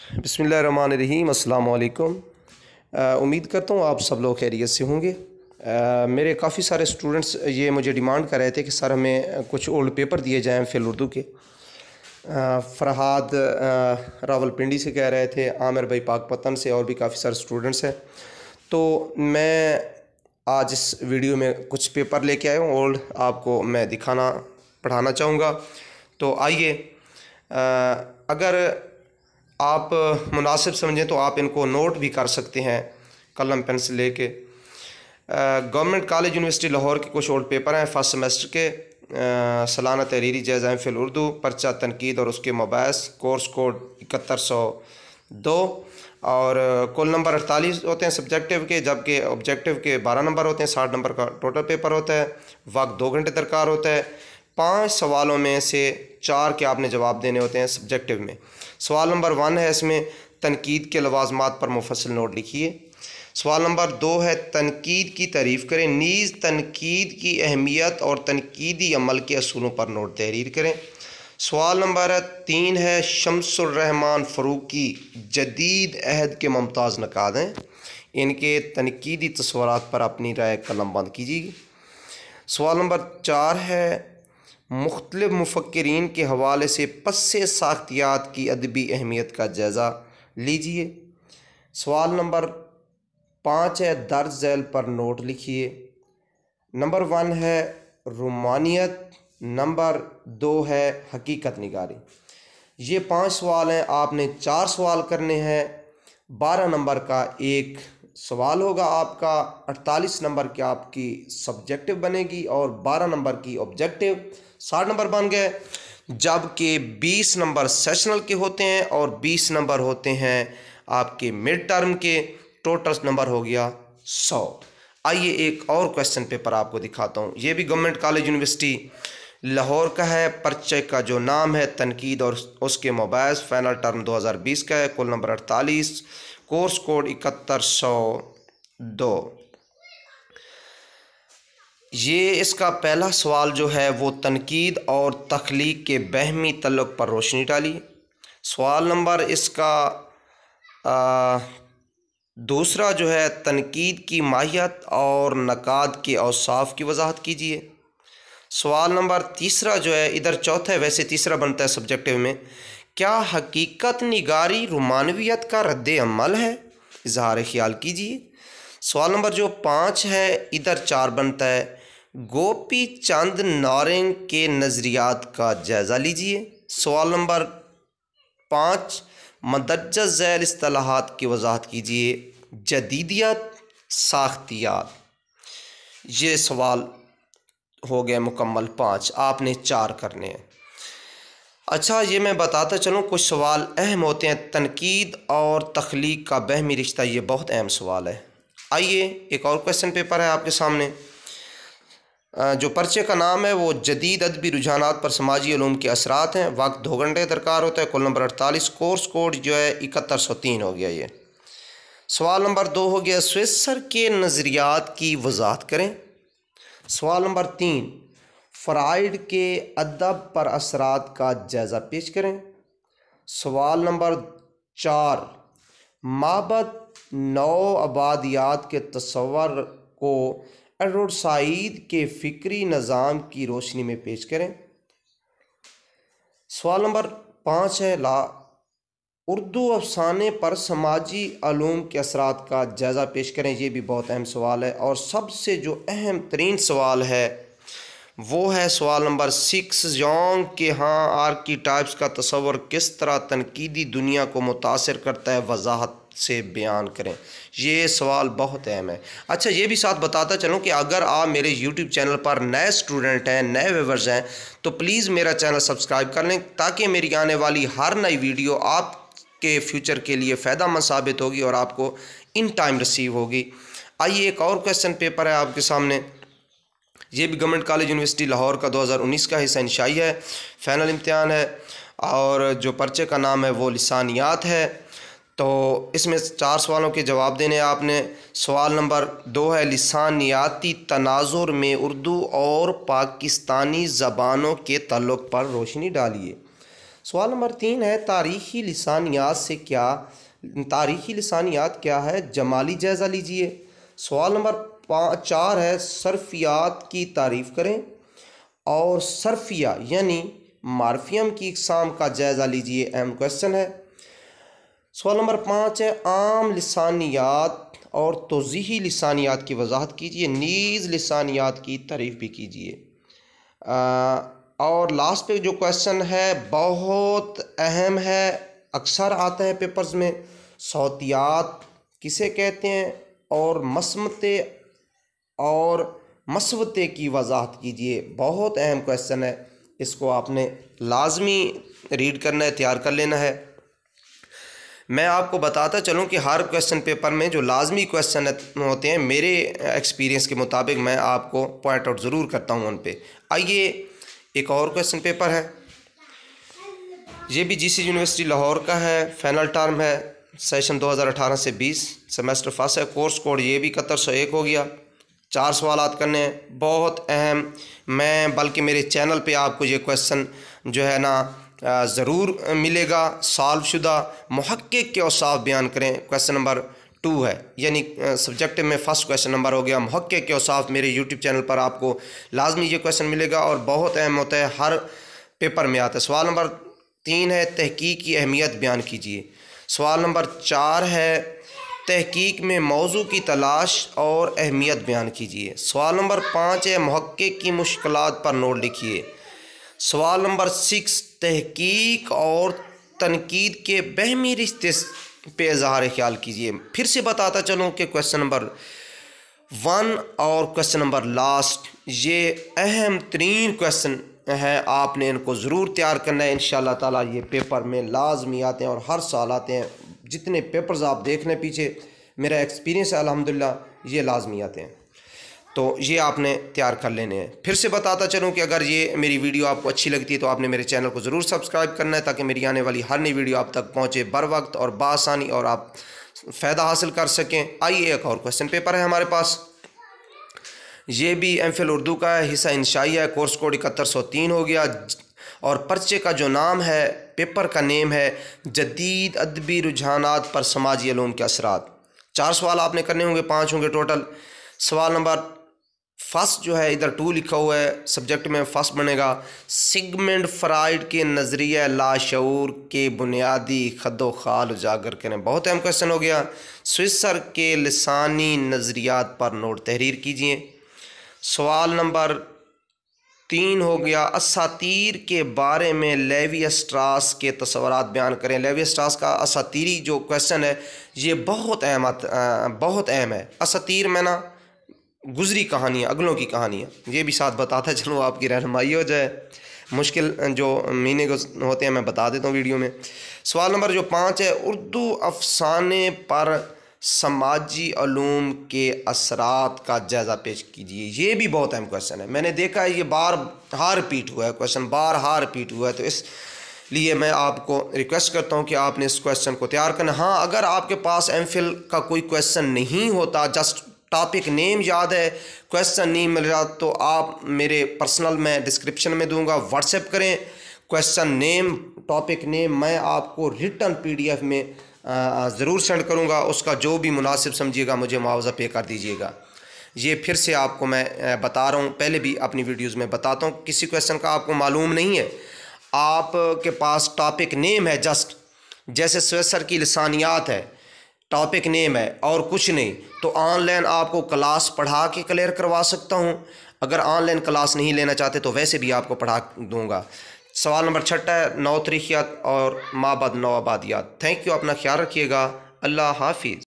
बिस्मिल्लाहिर्रहमानिर्रहीम, अस्सलाम वालेकुम। उम्मीद करता हूँ आप सब लोग खैरियत से होंगे। मेरे काफ़ी सारे स्टूडेंट्स ये मुझे डिमांड कर रहे थे कि सर हमें कुछ ओल्ड पेपर दिए जाएं फ़िल उर्दू के। फ़रहाद रावलपिंडी से कह रहे थे, आमिर भाई पाकपतन से, और भी काफ़ी सारे स्टूडेंट्स हैं। तो मैं आज इस वीडियो में कुछ पेपर लेके आया हूँ ओल्ड, आपको मैं दिखाना पढ़ाना चाहूँगा। तो आइए, अगर आप मुनासिब समझें तो आप इनको नोट भी कर सकते हैं कलम पेन से लेके। गवर्नमेंट कॉलेज यूनिवर्सिटी लाहौर के कुछ ओल्ड पेपर हैं फर्स्ट सेमेस्टर के। सालाना तहरीरी जायज़ा फ़िल उर्दू, पर्चा तनकीद और उसके मबाहिस, कोर्स कोड 7102, और कुल नंबर 48 होते हैं सब्जेक्टिव के, जबकि ऑब्जेक्टिव के 12 नंबर होते हैं। 60 नंबर का टोटल पेपर होता है। वक्त 2 घंटे दरकार होता है। 5 सवालों में से 4 के आपने जवाब देने होते हैं सब्जेक्टिव में। सवाल नंबर 1 है, इसमें तनकीद के लवाज़मात पर मुफस्सिल नोट लिखिए। सवाल नंबर 2 है, तनकीद की तारीफ़ करें, नीज़ तनकीद की अहमियत और तनकीदी अमल के असूलों पर नोट तहरीर करें। सवाल नंबर 3 है, शम्सुर रहमान फ़रूकी जदीद अहद के मुमताज़ नकाद हैं, इनके तनकीदी तस्वुरात पर अपनी राय कलमबंद कीजिए। सवाल नंबर 4 है, मुख्तलिफ़ मुफ़क्किरीन के हवाले से पस्से साख्तियात की अदबी अहमियत का जायज़ा लीजिए। सवाल नंबर 5 है, दर्ज झैल पर नोट लिखिए। नंबर 1 है रुमानियत, नंबर 2 है हकीकत निगारी। ये 5 सवाल हैं, आपने 4 सवाल करने हैं। 12 नंबर का एक सवाल होगा आपका, 48 नंबर की आपकी सब्जेक्टिव बनेगी और 12 नंबर की ऑब्जेक्टिव। 60 नंबर बन गए, जबकि 20 नंबर सेशनल के होते हैं और 20 नंबर होते हैं आपके मिड टर्म के। टोटल नंबर हो गया 100। आइए एक और क्वेश्चन पेपर आपको दिखाता हूँ। ये भी गवर्नमेंट कॉलेज यूनिवर्सिटी लाहौर का है। पर्चे का जो नाम है तनकीद और उसके मबाहिस, फाइनल टर्म 2020 का है। कुल नंबर 48, कोर्स कोड 7102। ये इसका पहला सवाल जो है वो तनकीद और तख्लीक के बहमी तल्लुक़ पर रोशनी डाली। सवाल नंबर इसका दूसरा जो है, तनकीद की माहियत और नकाद के औसाफ की वजाहत कीजिए। सवाल नंबर तीसरा जो है, इधर चौथा है, वैसे तीसरा बनता है सब्जेक्टिव में, क्या हकीकत निगारी रोमानवियत का रद्द अमल है? इजहार ख्याल कीजिए। सवाल नंबर जो 5 है, इधर 4 बनता है, गोपी चंद नारंग के नज़रियात का जायज़ा लीजिए। सवाल नंबर 5, मदरजा झैल इस्तिलाहात की वजाहत कीजिए। जदीदियत, साख्तियात। ये सवाल हो गए मुकम्मल 5, आपने 4 करने हैं। अच्छा, ये मैं बताता चलूँ, कुछ सवाल अहम होते हैं। तनकीद और तख्लीक का बहमी रिश्ता, ये बहुत अहम सवाल है। आइए एक और क्वेश्चन पेपर है आपके सामने। जो पर्चे का नाम है वो जदीद अदबी रुझानात पर समाजी उलूम के असरात हैं। वक्त 2 घंटे दरकार होता है। कुल नंबर 48, कोर्स कोड जो है 7103 हो गया ये। सवाल नंबर 2 हो गया, स्विस्सर के नज़रियात की वजाहत करें। सवाल नंबर 3, फ्राइड के अदब पर असरात का जायज़ा पेश करें। सवाल नंबर 4, माबद नौ आबादियात के तस्वर को एडवर्ड साइद के फ़िक्री निज़ाम की रोशनी में पेश करें। सवाल नंबर 5 है, उर्दू अफसाने पर समाजी अलूम के असरात का जायज़ा पेश करें। ये भी बहुत अहम सवाल है। और सबसे जो अहम तरीन सवाल है वो है सवाल नंबर 6, जोंग के यहाँ आर्कीटाइप्स का तस्वर किस तरह तनकीदी दुनिया को मुतासिर करता है, वजाहत से बयान करें। ये सवाल बहुत अहम है। अच्छा, ये भी साथ बताता चलूँ कि अगर आप मेरे YouTube चैनल पर नए स्टूडेंट हैं, नए व्यूअर्स हैं, तो प्लीज़ मेरा चैनल सब्सक्राइब कर लें, ताकि मेरी आने वाली हर नई वीडियो आपके फ्यूचर के लिए फ़ायदेमंद साबित होगी और आपको इन टाइम रिसीव होगी। आइए एक और क्वेश्चन पेपर है आपके सामने। ये भी गवर्नमेंट कॉलेज यूनिवर्सिटी लाहौर का 2019 का हिस्सा इंशाई है। फाइनल इम्तिहान है और जो पर्चे का नाम है वो लिसानियात है। तो इसमें 4 सवालों के जवाब देने आपने। सवाल नंबर 2 है, लिसानियाती तनाजुर में उर्दू और पाकिस्तानी ज़बानों के ताल्लुक़ पर रोशनी डालिए। सवाल नंबर 3 है तारीख़ी लिसानियात क्या है, जमाली जायज़ा लीजिए। सवाल नंबर 4 है सर्फियात की तारीफ़ करें और सर्फिया यानी मार्फियम की इक़साम का जायज़ा लीजिए, अहम क्वेश्चन है। सवाल नंबर 5 है आम लिसानियात और तौज़ीही लिसानियात की वजाहत कीजिए, नीज़ लिसानियात की तारीफ़ भी कीजिए। और लास्ट पे जो क्वेश्चन है बहुत अहम है, अक्सर आता है पेपर्स में, सौतियात किसे कहते हैं और मसवते की वजाहत कीजिए। बहुत अहम क्वेश्चन है, इसको आपने लाजमी रीड करना है, तैयार कर लेना है। मैं आपको बताता चलूं कि हर क्वेश्चन पेपर में जो लाजमी क्वेश्चन होते हैं, मेरे एक्सपीरियंस के मुताबिक मैं आपको पॉइंट आउट ज़रूर करता हूं उन पे। आइए एक और क्वेश्चन पेपर है, ये भी जीसी यूनिवर्सिटी लाहौर का है, फाइनल टर्म है, सेशन 2018 से 20, सेमेस्टर फर्स्ट है, कोर्स कोड ये भी 7101 हो गया। 4 सवालात करने हैं, बहुत अहम। मैं बल्कि मेरे चैनल पे आपको ये क्वेश्चन जो है ना ज़रूर मिलेगा, सॉल्व शुदा। मुहक्किक के औसाफ बयान करें, क्वेश्चन नंबर 2 है, यानी सब्जेक्टिव में फर्स्ट क्वेश्चन नंबर हो गया। मुहक्किक के औसाफ मेरे यूट्यूब चैनल पर आपको लाजमी ये क्वेश्चन मिलेगा और बहुत अहम होता है, हर पेपर में आता है। सवाल नंबर 3 है तहकीक की अहमियत बयान कीजिए। सवाल नंबर 4 है तहकीक में मौजू की तलाश और अहमियत बयान कीजिए। सवाल नंबर 5 है मुहक्किक की मुश्किलात पर नोट लिखिए। सवाल नंबर 6 तहकीक और तनकीद के बहमी रिश्ते पे इज़हार ख्याल कीजिए। फिर से बताता चलूँ कि क्वेश्चन नंबर 1 और क्वेश्चन नंबर लास्ट ये अहम तरीन क्वेश्चन है, आपने इनको ज़रूर तैयार करना है। इंशाअल्लाह ताला ये पेपर में लाजमी आते हैं और हर साल आते हैं। जितने पेपर्स आप देख लें पीछे, मेरा एक्सपीरियंस है अल्हम्दुलिल्लाह, ये लाजमी आते हैं, तो ये आपने तैयार कर लेने हैं। फिर से बताता चलूँ कि अगर ये मेरी वीडियो आपको अच्छी लगती है तो आपने मेरे चैनल को ज़रूर सब्सक्राइब करना है, ताकि मेरी आने वाली हर नई वीडियो आप तक पहुँचे बर वक्त और बासानी और आप फ़ायदा हासिल कर सकें। आइए एक और क्वेश्चन पेपर है हमारे पास, ये भी एमफिल उर्दू का है, हिस्सा इंशाइया है, कोर्स कोड 7103 हो गया और पर्चे का जो नाम है, पेपर का नेम है जदीद अदबी रुझानात पर समाजी उलूम के असरात। 4 सवाल आपने करने होंगे, 5 होंगे टोटल। सवाल नंबर फर्स्ट जो है इधर 2 लिखा हुआ है, सब्जेक्ट में फर्स्ट बनेगा सिगमंड फ्राइड के नज़रिया लाशऊर के बुनियादी खदो खाल उजागर करें। बहुत अहम क्वेश्चन हो गया। स्विसर के लिसानी नज़रियात पर नोट तहरीर कीजिए। सवाल नंबर 3 हो गया असातीर के बारे में लेवी स्ट्रास के तस्वरात बयान करें। लेवी स्ट्रास का असातीरी जो क्वेश्चन है ये बहुत अहम है। असातीर में ना गुजरी कहानियाँ, अगलों की कहानियाँ, ये भी साथ बताता चलूँ, आपकी रहनुमाई हो जाए। मुश्किल जो महीने होते हैं मैं बता देता हूँ वीडियो में। सवाल नंबर जो 5 है उर्दू अफसाने पर समाजी उलूम के असरात का जायज़ा पेश कीजिए। ये भी बहुत अहम क्वेश्चन है, मैंने देखा है ये बार रिपीट हुआ है, क्वेश्चन बार रिपीट हुआ है, तो इसलिए मैं आपको रिक्वेस्ट करता हूँ कि आपने इस क्वेश्चन को तैयार करना। हाँ, अगर आपके पास एमफिल का कोई क्वेश्चन नहीं होता, जस्ट टॉपिक नेम याद है, क्वेश्चन नहीं मिल रहा, तो आप मेरे पर्सनल में डिस्क्रिप्शन में दूंगा, व्हाट्सएप करें, क्वेश्चन नेम, टॉपिक नेम मैं आपको रिटन PDF में ज़रूर सेंड करूँगा। उसका जो भी मुनासिब समझिएगा मुझे मुआवजा पे कर दीजिएगा। ये फिर से आपको मैं बता रहा हूँ, पहले भी अपनी वीडियोज़ में बताता हूँ, किसी क्वेश्चन का आपको मालूम नहीं है, आपके पास टॉपिक नेम है, जस्ट जैसे स्विसर की लिसानियात है, टॉपिक नेम है और कुछ नहीं, तो ऑनलाइन आपको क्लास पढ़ा के क्लियर करवा सकता हूँ। अगर ऑनलाइन क्लास नहीं लेना चाहते तो वैसे भी आपको पढ़ा दूँगा। सवाल नंबर 6 है नौ तरीक़ियात और माबद नौ आबादियात। थैंक यू, अपना ख्याल रखिएगा। अल्लाह हाफिज़।